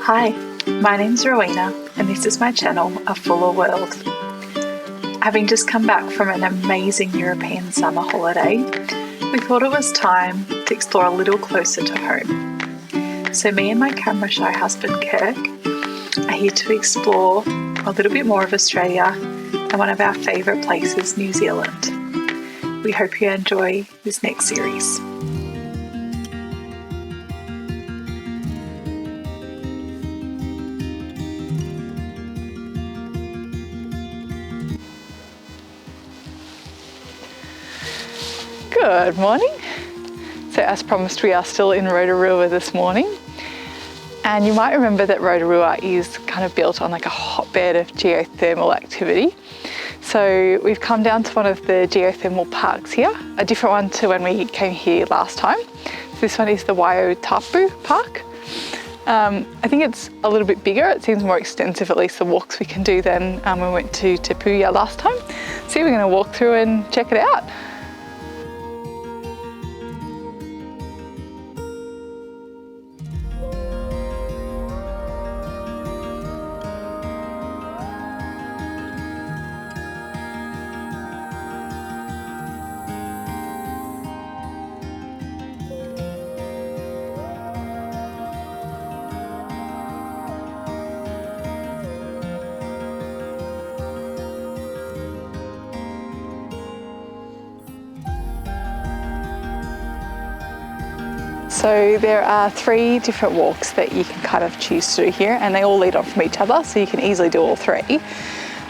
Hi, my name's Rowena and this is my channel, A Fuller World. Having just come back from an amazing European summer holiday, we thought it was time to explore a little closer to home. So me and my camera shy husband Kirk are here to explore a little bit more of Australia and one of our favourite places, New Zealand. We hope you enjoy this next series. Good morning. So as promised, we are still in Rotorua this morning. And you might remember that Rotorua is kind of built on like a hotbed of geothermal activity. So we've come down to one of the geothermal parks here, a different one to when we came here last time. So this one is the Rotorua Park. I think it's a little bit bigger. It seems more extensive, at least the walks we can do than when we went to Te Puia last time. So we're going to walk through and check it out. So there are 3 different walks that you can kind of choose to do here, and they all lead on from each other, so you can easily do all 3.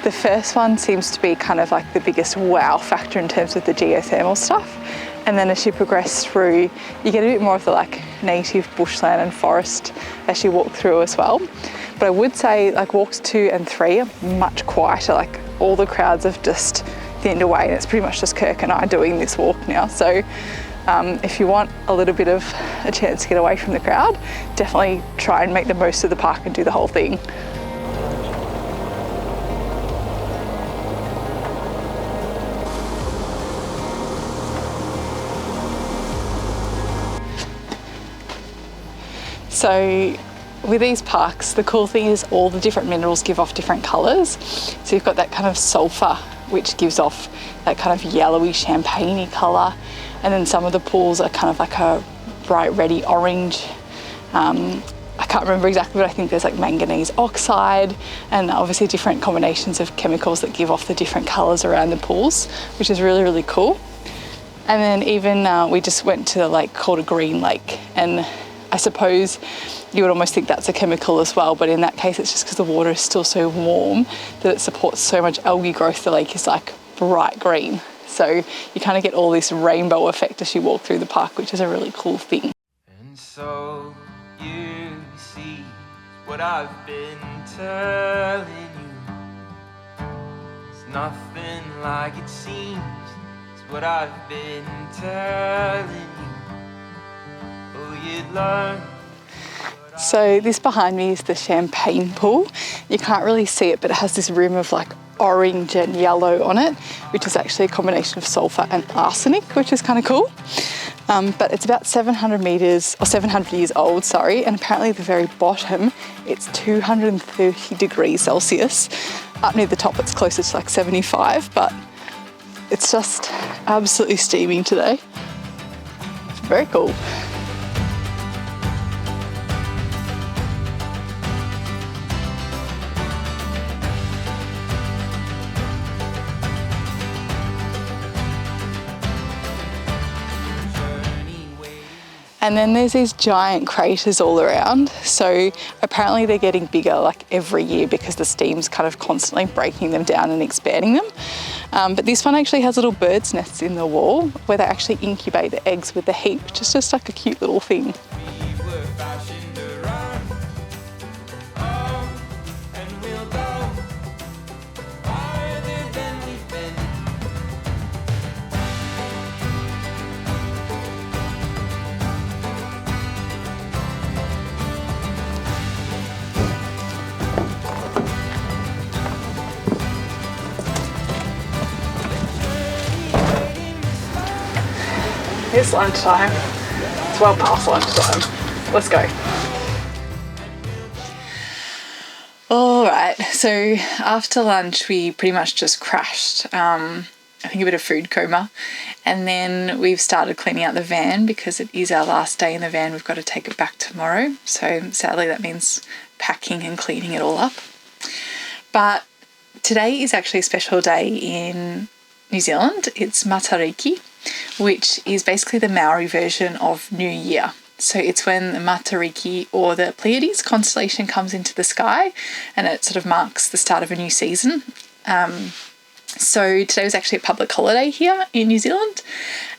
The first one seems to be kind of like the biggest wow factor in terms of the geothermal stuff. And then as you progress through, you get a bit more of the like native bushland and forest as you walk through as well. But I would say like walks 2 and 3 are much quieter, like all the crowds have just thinned away and it's pretty much just Kirk and I doing this walk now. So if you want a little bit of a chance to get away from the crowd, definitely try and make the most of the park and do the whole thing. So with these parks, the cool thing is all the different minerals give off different colours. So you've got that kind of sulphur, which gives off that kind of yellowy champagne-y colour. And then some of the pools are kind of like a bright reddy orange. I can't remember exactly, but I think there's like manganese oxide and obviously different combinations of chemicals that give off the different colours around the pools, which is really, really cool. And then even we just went to a lake called a green lake, and I suppose you would almost think that's a chemical as well, but in that case it's just because the water is still so warm that it supports so much algae growth. The lake is like bright green. So you kind of get all this rainbow effect as you walk through the park, which is a really cool thing. And so you see what I've been telling you. It's nothing like it seems. It's what I've been telling you. Oh, you'd learn. So this behind me is the champagne pool. You can't really see it, but it has this rim of like orange and yellow on it, which is actually a combination of sulphur and arsenic, which is kind of cool. But it's about 700 years old, sorry, and apparently at the very bottom it's 230 degrees Celsius. Up near the top it's closer to like 75, but it's just absolutely steaming today. It's very cool. And then there's these giant craters all around. So apparently they're getting bigger like every year because the steam's kind of constantly breaking them down and expanding them. But this one actually has little birds' nests in the wall where they actually incubate the eggs with the heat, which is just like a cute little thing. It's lunchtime. It's well past lunchtime. Let's go. All right, so after lunch we pretty much just crashed. I think a bit of food coma, and then we've started cleaning out the van because it is our last day in the van. We've got to take it back tomorrow, so sadly that means packing and cleaning it all up. But today is actually a special day in New Zealand. It's Matariki, which is basically the Maori version of New Year. So it's when the Matariki, or the Pleiades constellation, comes into the sky, and it sort of marks the start of a new season. So today was actually a public holiday here in New Zealand,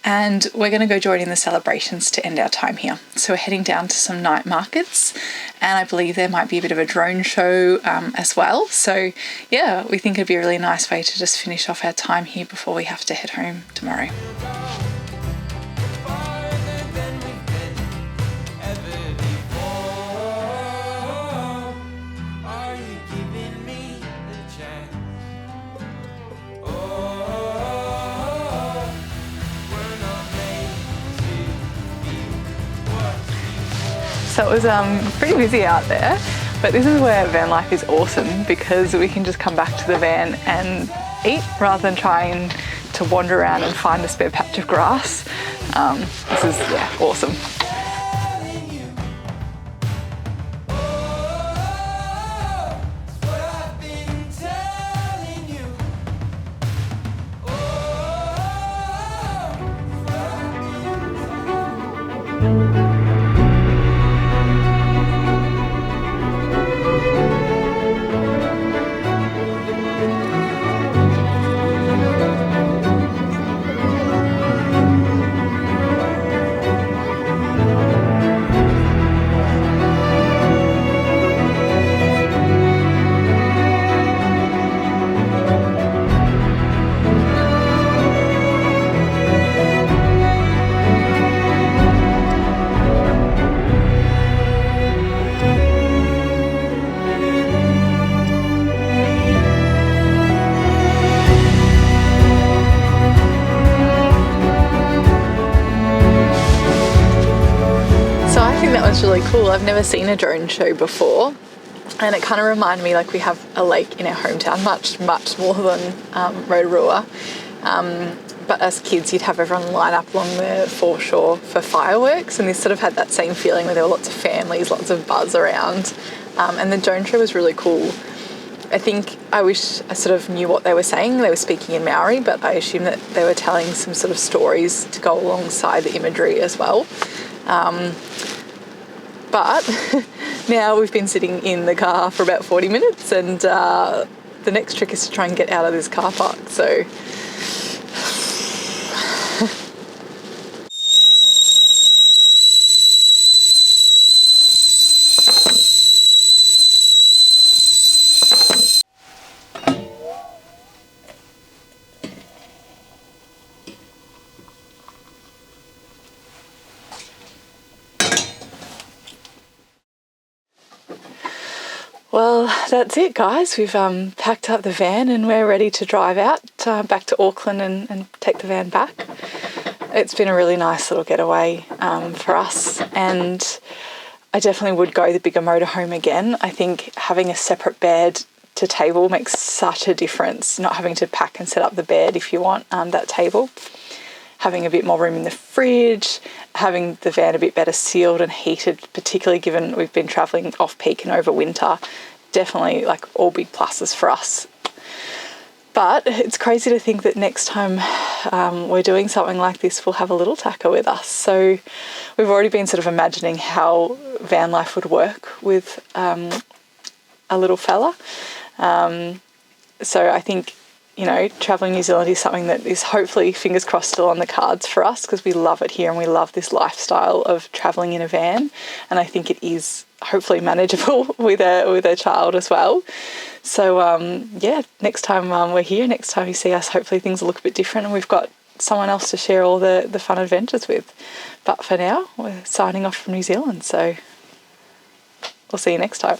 and we're going to go join in the celebrations to end our time here. So we're heading down to some night markets, and I believe there might be a bit of a drone show as well. So yeah, we think it'd be a really nice way to just finish off our time here before we have to head home tomorrow. So it was pretty busy out there, but this is where van life is awesome because we can just come back to the van and eat rather than trying to wander around and find a spare patch of grass. This is, yeah, awesome. That's really cool. I've never seen a drone show before, and it kind of reminded me, like, we have a lake in our hometown, much more than Rotorua, but as kids you'd have everyone line up along the foreshore for fireworks, and this sort of had that same feeling where there were lots of families, lots of buzz around, and the drone show was really cool. I think I wish I sort of knew what they were saying. They were speaking in Maori, but I assume that they were telling some sort of stories to go alongside the imagery as well. But now we've been sitting in the car for about 40 minutes, and the next trick is to try and get out of this car park. So well, that's it, guys. We've packed up the van and we're ready to drive out back to Auckland and take the van back. It's been a really nice little getaway for us, and I definitely would go the bigger motorhome again. I think having a separate bed to table makes such a difference, not having to pack and set up the bed if you want that table. Having a bit more room in the fridge, having the van a bit better sealed and heated, particularly given we've been travelling off-peak and over winter, definitely like all big pluses for us. But it's crazy to think that next time we're doing something like this, we'll have a little tacker with us. So we've already been sort of imagining how van life would work with a little fella. So I think, you know, travelling New Zealand is something that is hopefully, fingers crossed, still on the cards for us, because we love it here and we love this lifestyle of travelling in a van. And I think it is hopefully manageable with a child as well. So yeah, next time we're here, next time you see us, hopefully things will look a bit different and we've got someone else to share all the fun adventures with. But for now, we're signing off from New Zealand, so we'll see you next time.